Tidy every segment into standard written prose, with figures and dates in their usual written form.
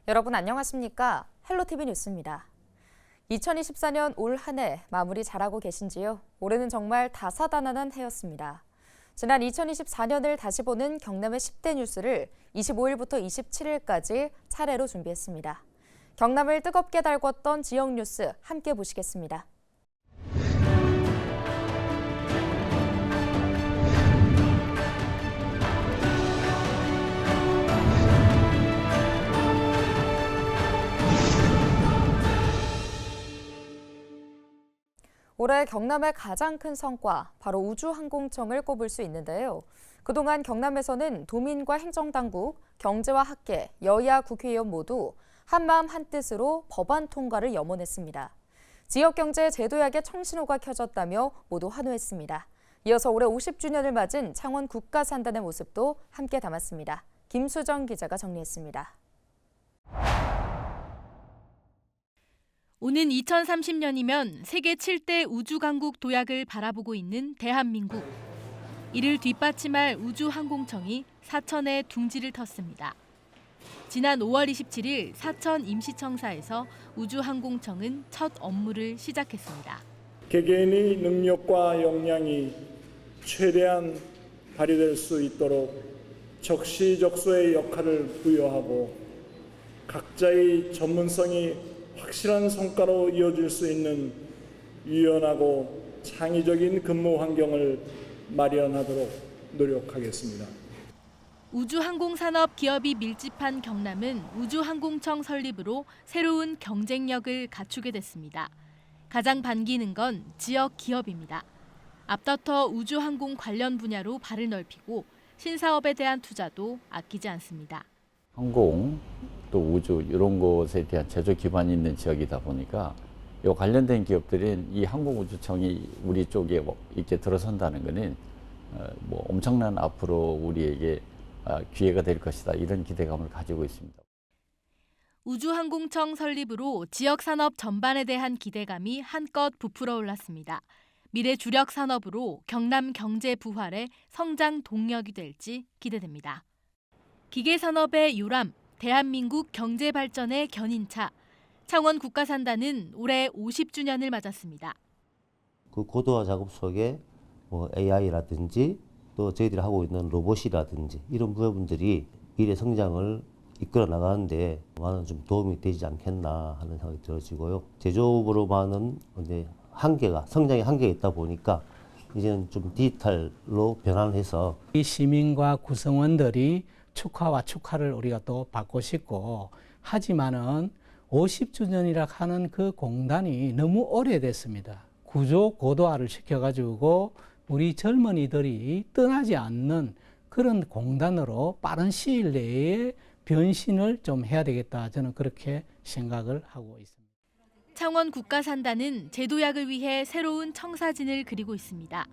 여러분 안녕하십니까? 헬로티비 뉴스입니다. 2024년 올 한 해 마무리 잘하고 계신지요? 올해는 정말 다사다난한 해였습니다. 지난 2024년을 다시 보는 경남의 10대 뉴스를 25일부터 27일까지 차례로 준비했습니다. 경남을 뜨겁게 달궜던 지역 뉴스 함께 보시겠습니다. 올해 경남의 가장 큰 성과, 바로 우주항공청을 꼽을 수 있는데요. 그동안 경남에서는 도민과 행정당국, 경제와 학계, 여야 국회의원 모두 한마음 한뜻으로 법안 통과를 염원했습니다. 지역경제 제도약의 청신호가 켜졌다며 모두 환호했습니다. 이어서 올해 50주년을 맞은 창원 국가산단의 모습도 함께 담았습니다. 김수정 기자가 정리했습니다. 오는 2030년이면 세계 7대 우주강국 도약을 바라보고 있는 대한민국. 이를 뒷받침할 우주항공청이 사천에 둥지를 텄습니다. 지난 5월 27일 사천 임시청사에서 우주항공청은 첫 업무를 시작했습니다. 개개인의 능력과 역량이 최대한 발휘될 수 있도록 적시적소의 역할을 부여하고 각자의 전문성이 확실한 성과로 이어질 수 있는 유연하고 창의적인 근무 환경을 마련하도록 노력하겠습니다. 우주항공산업 기업이 밀집한 경남은 우주항공청 설립으로 새로운 경쟁력을 갖추게 됐습니다. 가장 반기는 건 지역 기업입니다. 앞다퉈 우주항공 관련 분야로 발을 넓히고 신사업에 대한 투자도 아끼지 않습니다. 항공, 또 우주 이런 것에 대한 제조 기반이 있는 지역이다 보니까 이 관련된 기업들은 이 항공우주청이 우리 쪽에 이렇게 들어선다는 것은 엄청난 앞으로 우리에게 기회가 될 것이다, 이런 기대감을 가지고 있습니다. 우주항공청 설립으로 지역 산업 전반에 대한 기대감이 한껏 부풀어 올랐습니다. 미래 주력 산업으로 경남 경제 부활의 성장 동력이 될지 기대됩니다. 기계산업의 요람, 대한민국 경제 발전의 견인차. 창원 국가산단은 올해 50주년을 맞았습니다. 그 고도화 작업 속에 AI라든지 또 저희들이 하고 있는 로봇이라든지 이런 부분들이 미래 성장을 이끌어 나가는데 많은 좀 도움이 되지 않겠나 하는 생각이 들어지고요. 제조업으로만은 성장의 한계가 있다 보니까 이제는 좀 디지털로 변환해서 이 시민과 구성원들이 축하와 축하를 우리가 또 받고 싶고, 하지만은 50주년이라 하는 그 공단이 너무 오래됐습니다. 구조 고도화를 시켜가지고 우리 젊은이들이 떠나지 않는 그런 공단으로 빠른 시일 내에 변신을 좀 해야 되겠다, 저는 그렇게 생각을 하고 있습니다. 창원 국가산단은 제도약을 위해 새로운 청사진을 그리고 있습니다.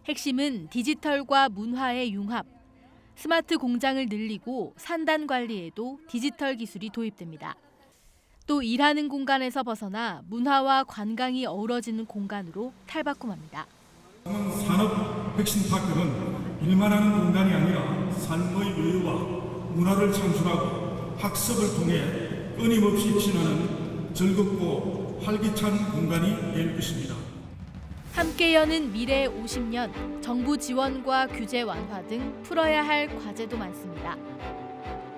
핵심은 디지털과 문화의 융합. 스마트 공장을 늘리고 산단 관리에도 디지털 기술이 도입됩니다. 또 일하는 공간에서 벗어나 문화와 관광이 어우러지는 공간으로 탈바꿈합니다. 산업 혁신파크는 일만 하는 공간이 아니라 삶의 여유와 문화를 창출하고 학습을 통해 끊임없이 진화하는 즐겁고 활기찬 공간이 될 것입니다. 함께 여는 미래 50년, 정부 지원과 규제 완화 등 풀어야 할 과제도 많습니다.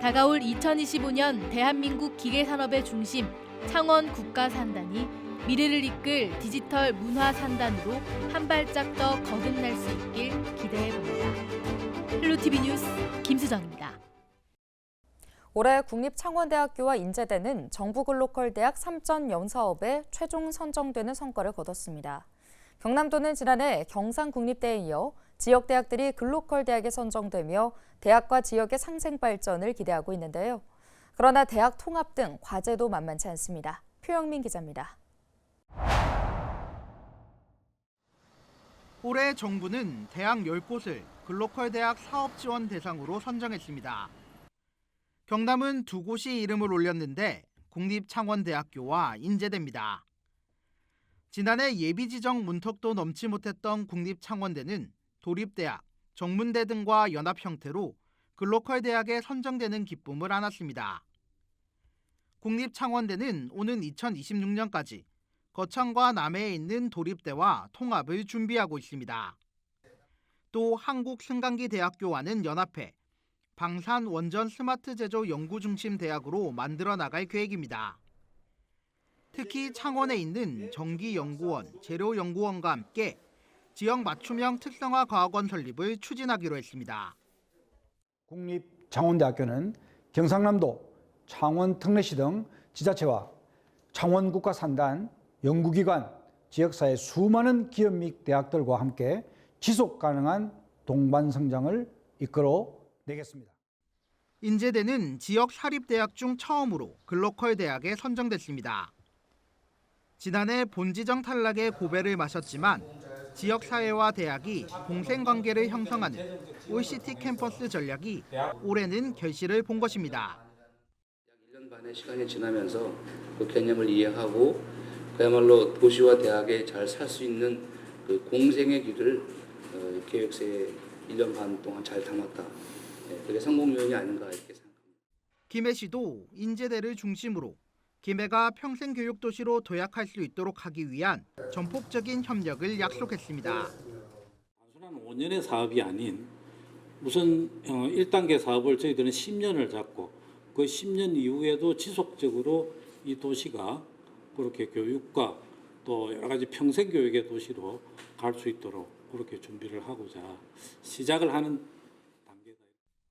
다가올 2025년 대한민국 기계산업의 중심, 창원 국가산단이 미래를 이끌 디지털 문화산단으로 한 발짝 더 거듭날 수 있길 기대해봅니다. 헬로티비 뉴스 김수정입니다. 올해 국립창원대학교와 인제대는 정부글로컬대학 3전 연사업에 최종 선정되는 성과를 거뒀습니다. 경남도는 지난해 경상국립대에 이어 지역대학들이 글로컬 대학에 선정되며 대학과 지역의 상생 발전을 기대하고 있는데요. 그러나 대학 통합 등 과제도 만만치 않습니다. 표영민 기자입니다. 올해 정부는 대학 10곳을 글로컬 대학 사업 지원 대상으로 선정했습니다. 경남은 2곳이 이름을 올렸는데 국립창원대학교와 인제대입니다. 지난해 예비지정 문턱도 넘지 못했던 국립창원대는 도립대학, 정문대 등과 연합 형태로 글로컬 대학에 선정되는 기쁨을 안았습니다. 국립창원대는 오는 2026년까지 거창과 남해에 있는 도립대와 통합을 준비하고 있습니다. 또 한국승강기대학교와는 연합해 방산 원전 스마트 제조 연구 중심 대학으로 만들어 나갈 계획입니다. 특히 창원에 있는 전기연구원, 재료연구원과 함께 지역 맞춤형 특성화 과학원 설립을 추진하기로 했습니다. 국립창원대학교는 경상남도, 창원 특례시 등 지자체와 창원국가산단, 연구기관, 지역사회 수많은 기업 및 대학들과 함께 지속 가능한 동반 성장을 이끌어 내겠습니다. 인제대는 지역 사립대학 중 처음으로 글로컬 대학에 선정됐습니다. 지난해 본지정 탈락의 고배를 마셨지만 지역사회와 대학이 공생관계를 형성하는 올시티 캠퍼스 전략이 올해는 결실을 본 것입니다. 약 1년 반의 시간이 지나면서 그 개념을 이해하고 그야말로 도시와 대학에 잘 살 수 있는 그 공생의 길을 계획서에 1년 반 동안 잘 담았다. 그게 성공 요인이 아닌가 이렇게 생각합니다. 김해시도 인제대를 중심으로 김해가 평생교육도시로 도약할 수 있도록 하기 위한 전폭적인 협력을 약속했습니다. 단순한 5년의 사업이 아닌 우선 1단계 사업을 저희들은 10년을 잡고 그 10년 이후에도 지속적으로 이 도시가 그렇게 교육과 또 여러 가지 평생교육의 도시로 갈 수 있도록 그렇게 준비를 하고자 시작을 하는 단계다.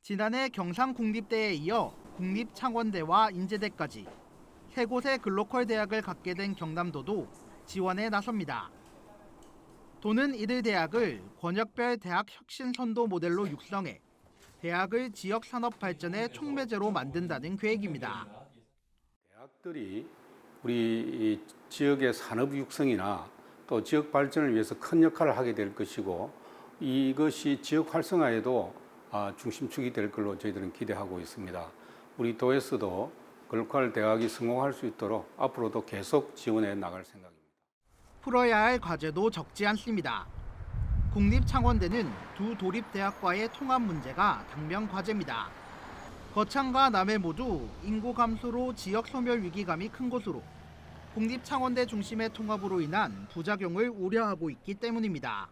지난해 경상국립대에 이어 국립창원대와 인제대까지 세 곳의 글로컬 대학을 갖게 된 경남도도 지원에 나섭니다. 도는 이들 대학을 권역별 대학 혁신 선도 모델로 육성해 대학을 지역 산업 발전의 촉매제로 만든다는 계획입니다. 대학들이 우리 지역의 산업 육성이나 또 지역 발전을 위해서 큰 역할을 하게 될 것이고 이것이 지역 활성화에도 중심축이 될 걸로 저희들은 기대하고 있습니다. 우리 도에서도 글로컬 대학이 성공할 수 있도록 앞으로도 계속 지원해 나갈 생각입니다. 풀어야 할 과제도 적지 않습니다. 국립창원대는 두 도립대학과의 통합 문제가 당면 과제입니다. 거창과 남해 모두 인구 감소로 지역 소멸 위기감이 큰 곳으로 국립창원대 중심의 통합으로 인한 부작용을 우려하고 있기 때문입니다.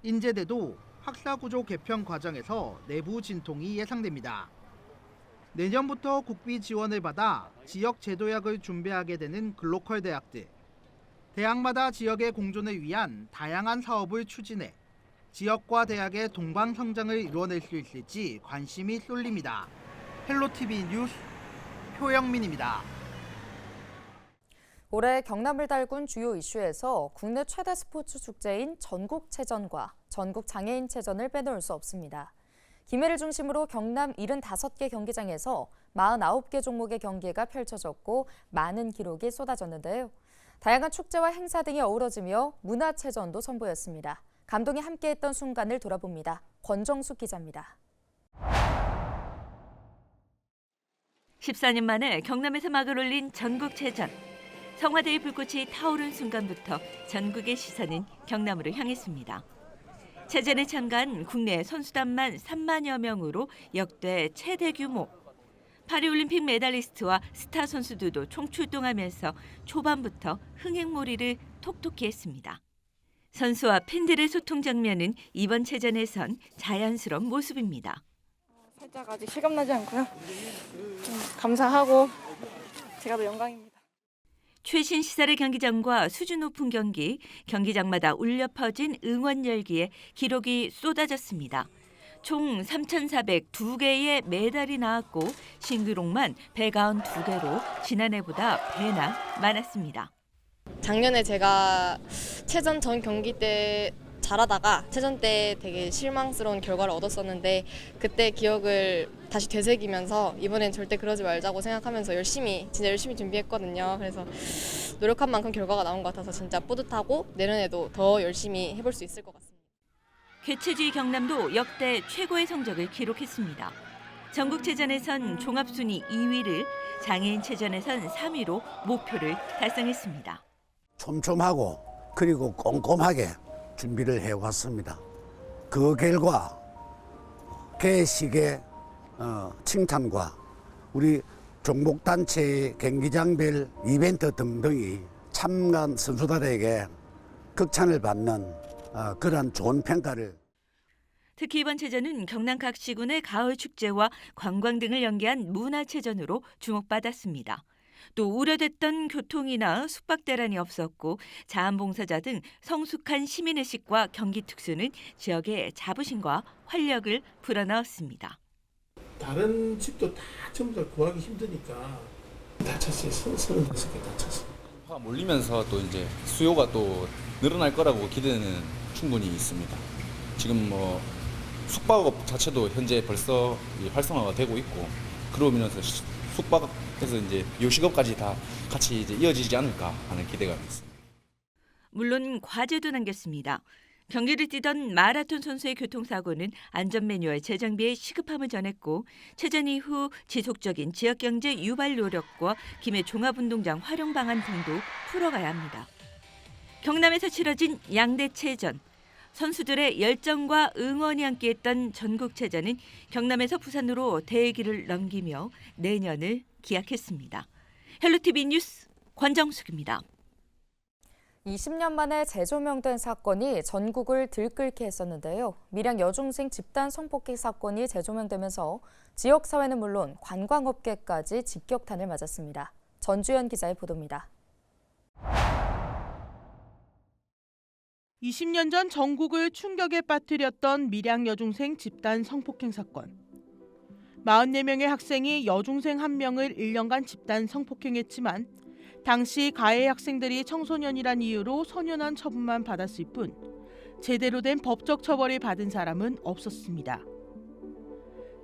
인제대도 학사구조 개편 과정에서 내부 진통이 예상됩니다. 내년부터 국비 지원을 받아 지역 제도약을 준비하게 되는 글로컬 대학들. 대학마다 지역의 공존을 위한 다양한 사업을 추진해 지역과 대학의 동방 성장을 이뤄낼 수 있을지 관심이 쏠립니다. 헬로티비 뉴스 표영민입니다. 올해 경남을 달군 주요 이슈에서 국내 최대 스포츠 축제인 전국체전과 전국장애인체전을 빼놓을 수 없습니다. 김해를 중심으로 경남 75개 경기장에서 49개 종목의 경기가 펼쳐졌고 많은 기록이 쏟아졌는데요. 다양한 축제와 행사 등이 어우러지며 문화체전도 선보였습니다. 감동이 함께했던 순간을 돌아봅니다. 권정숙 기자입니다. 14년 만에 경남에서 막을 올린 전국체전. 성화대의 불꽃이 타오른 순간부터 전국의 시선은 경남으로 향했습니다. 체전에 참가한 국내 선수단만 3만여 명으로 역대 최대 규모. 파리올림픽 메달리스트와 스타 선수들도 총출동하면서 초반부터 흥행몰이를 톡톡히 했습니다. 선수와 팬들의 소통 장면은 이번 체전에선 자연스러운 모습입니다. 살짝 아직 실감나지 않고요. 좀 감사하고 제가 더 영광입니다. 최신 시설의 경기장과 수준 높은 경기, 경기장마다 울려 퍼진 응원 열기에 기록이 쏟아졌습니다. 총 3,402개의 메달이 나왔고 신기록만 192개로 지난해보다 배나 많았습니다. 작년에 제가 체전 전 경기 때 잘하다가 체전 때 되게 실망스러운 결과를 얻었었는데 그때 기억을 다시 되새기면서 이번엔 절대 그러지 말자고 생각하면서 진짜 열심히 준비했거든요. 그래서 노력한 만큼 결과가 나온 것 같아서 진짜 뿌듯하고 내년에도 더 열심히 해볼 수 있을 것 같습니다. 개최지 경남도 역대 최고의 성적을 기록했습니다. 전국체전에선 종합순위 2위를, 장애인체전에선 3위로 목표를 달성했습니다. 촘촘하고 그리고 꼼꼼하게 준비를 해왔습니다. 그 결과 개식의 칭찬과 우리 종목단체 경기장별 이벤트 등등이 참가한 선수들에게 극찬을 받는 그러한 좋은 평가를. 특히 이번 체전은 경남 각 시군의 가을 축제와 관광 등을 연계한 문화체전으로 주목받았습니다. 또 우려됐던 교통이나 숙박 대란이 없었고 자원봉사자 등 성숙한 시민의식과 경기 특수는 지역의 자부심과 활력을 불어넣었습니다. 다른 집도 다 전부 다 구하기 힘드니까 다 찼어요. 35개 다 찼어요. 화가 몰리면서 또 이제 수요가 또 늘어날 거라고 기대는 충분히 있습니다. 지금 뭐 숙박업 자체도 현재 벌써 활성화가 되고 있고 그러면서 숙박에서 이제 요식업까지 다 같이 이제 이어지지 않을까 하는 기대감이 있습니다. 물론 과제도 남겼습니다. 경기를 뛰던 마라톤 선수의 교통사고는 안전 매뉴얼 제정비의 시급함을 전했고 체전 이후 지속적인 지역경제 유발 노력과 김해 종합운동장 활용 방안 등도 풀어가야 합니다. 경남에서 치러진 양대체전. 선수들의 열정과 응원이 함께했던 전국체전은 경남에서 부산으로 대기를 넘기며 내년을 기약했습니다. 헬로티비 뉴스 권정숙입니다. 20년 만에 재조명된 사건이 전국을 들끓게 했었는데요. 밀양 여중생 집단 성폭행 사건이 재조명되면서 지역사회는 물론 관광업계까지 직격탄을 맞았습니다. 전주현 기자의 보도입니다. 20년 전 전국을 충격에 빠뜨렸던 밀양 여중생 집단 성폭행 사건. 44명의 학생이 여중생 1명을 1년간 집단 성폭행했지만 당시 가해 학생들이 청소년이란 이유로 소년원 처분만 받았을 뿐 제대로 된 법적 처벌을 받은 사람은 없었습니다.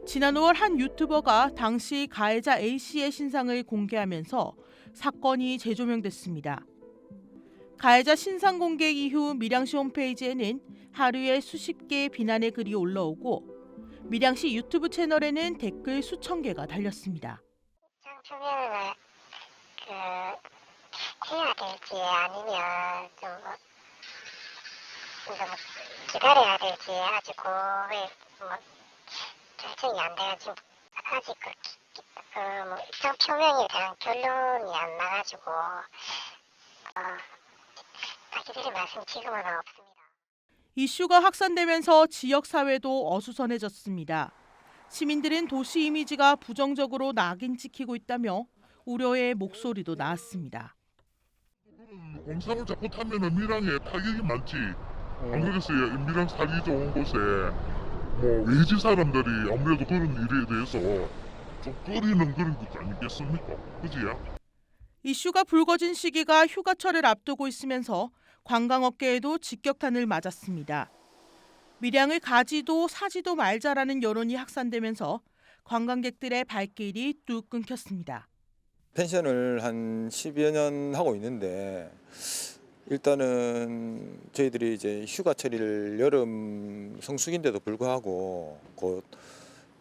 지난 5월 한 유튜버가 당시 가해자 A씨의 신상을 공개하면서 사건이 재조명됐습니다. 가해자 신상 공개 이후 밀양시 홈페이지에는 하루에 수십 개의 비난의 글이 올라오고 밀양시 유튜브 채널에는 댓글 수천 개가 달렸습니다. 표면을 해야 될지 아니면 좀 기다려야 될지 아직 결정이 안 돼가지고 아직 일정 표명에 대한 결론이 안 나가지고 드릴 말씀 지금은 없습니다. 이슈가 확산되면서 지역사회도 어수선해졌습니다. 시민들은 도시 이미지가 부정적으로 낙인 찍히고 있다며 우려의 목소리도 나왔습니다. 공사를 자꾸 타면은 밀양에 타격이 많지. 안 그러겠어요? 밀양 살기 좋은 곳에 외지 사람들이 아무래도 그런 일에 대해서 좀 꺼리는 그런 것 아니겠습니까? 그지요? 이슈가 불거진 시기가 휴가철을 앞두고 있으면서 관광업계에도 직격탄을 맞았습니다. 밀양을 가지도 사지도 말자라는 여론이 확산되면서 관광객들의 발길이 뚝 끊겼습니다. 펜션을 한 10여 년 하고 있는데 일단은 저희들이 이제 휴가철일 여름 성수기인데도 불구하고 곧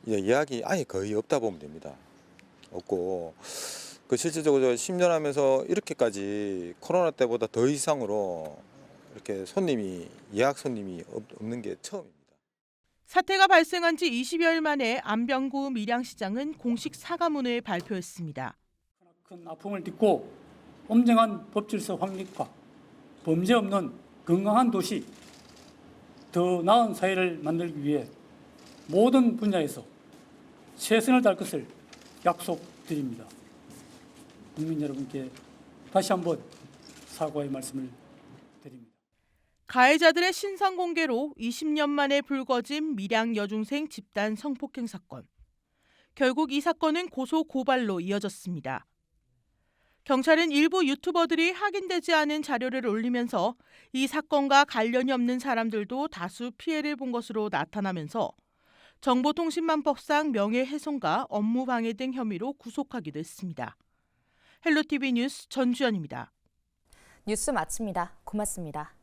예약이 아예 거의 없다 보면 됩니다. 없고 실질적으로 10년 하면서 이렇게까지 코로나 때보다 더 이상으로 이렇게 예약 손님이 없는 게 처음입니다. 사태가 발생한 지 20여일 만에 안병구 밀양시장은 공식 사과문을 발표했습니다. 큰 아픔을 딛고 엄정한 법질서 확립과 범죄 없는 건강한 도시, 더 나은 사회를 만들기 위해 모든 분야에서 최선을 다할 것을 약속드립니다. 국민 여러분께 다시 한번 사과의 말씀을 드립니다. 가해자들의 신상 공개로 20년 만에 불거진 밀양 여중생 집단 성폭행 사건. 결국 이 사건은 고소 고발로 이어졌습니다. 경찰은 일부 유튜버들이 확인되지 않은 자료를 올리면서 이 사건과 관련이 없는 사람들도 다수 피해를 본 것으로 나타나면서 정보통신망법상 명예훼손과 업무방해 등 혐의로 구속하기도 했습니다. 헬로티비 뉴스 전주연입니다. 뉴스 마칩니다. 고맙습니다.